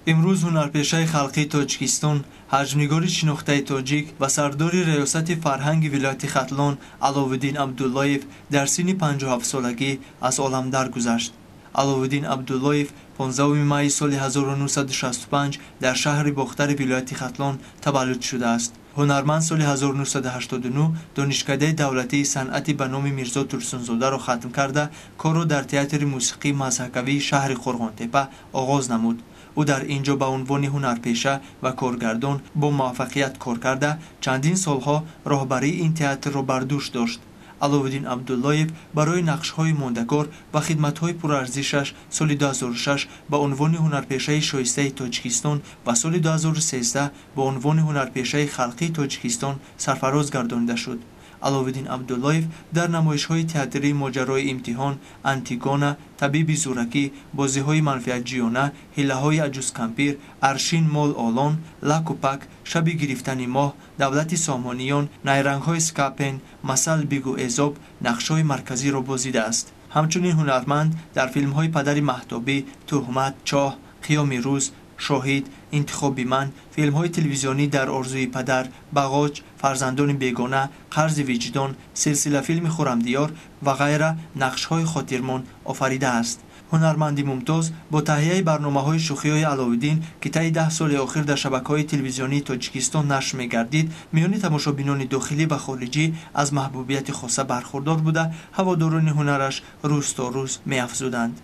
امروز هنرپیشه خلقی تاجیکستان، حجمنگار شناخته تاجیک و سردار ریاست فرهنگ ولایت ختلان علاءالدین عبداللهیف در سن 57 سالگی از عالم درگذشت. علاءالدین عبداللهیف 15 می سال 1965 در شهر باختر ولایت ختلان تولد شده است. هنرمند سال 1989 دانشکده دولتی صنعت به نام میرزا ترسونزاده را ختم کرده کار را در تئاتر موسیقی مضحکوی شهر قرغانتپه آغاز نمود. او در اینجا به عنوان هنرپیشه و کارگردان با موفقیت کار کرده چندین سالها راهبری این تئاتر را بر دوش داشت. علاءالدین عبداللهیف برای نقش‌های ماندگار و خدمت‌های پرارزشش سال 2006 به عنوان هنرپیشه شایسته تاجیکستان و سال 2013 به عنوان هنرپیشه خلقی تاجیکستان سرفراز گردانیده شد. علاءالدین عبداللهیف در نمایش‌های تئاتری ماجرای امتحان، انتیگونه، طبیب زورکی، بازی‌های منفعت‌جویانه، حیله‌های عجوز کمپیر، ارشین مال آلان، لک و پک، شب گرفتن ماه، دولت سامانیان، نیرنگ‌های سکاپن، مثل بیگو ایزوب نقش‌های مرکزی را بازیده است. همچنین هنرمند در فیلم‌های پدر مهتابی، تهمت، چاه، قیام روز، شاهد، انتخاب من، فیلم‌های تلویزیونی در آرزوی پدر، بغاج، فرزندان بیگانه، قرض وجدان، سلسله فیلم خرمدیار و غیره نقش‌های خاطرمان آفریده است. هنرمند ممتاز با تهیه برنامه‌های شوخی‌های علاءالدین که طی 10 سال اخیر در شبکه‌های تلویزیونی تاجیکستان نشر می‌گردید، میان تماشابینان داخلی و خارجی از محبوبیت خاصه برخوردار بوده، هواداران هنرش روز تا روز می‌افزودند.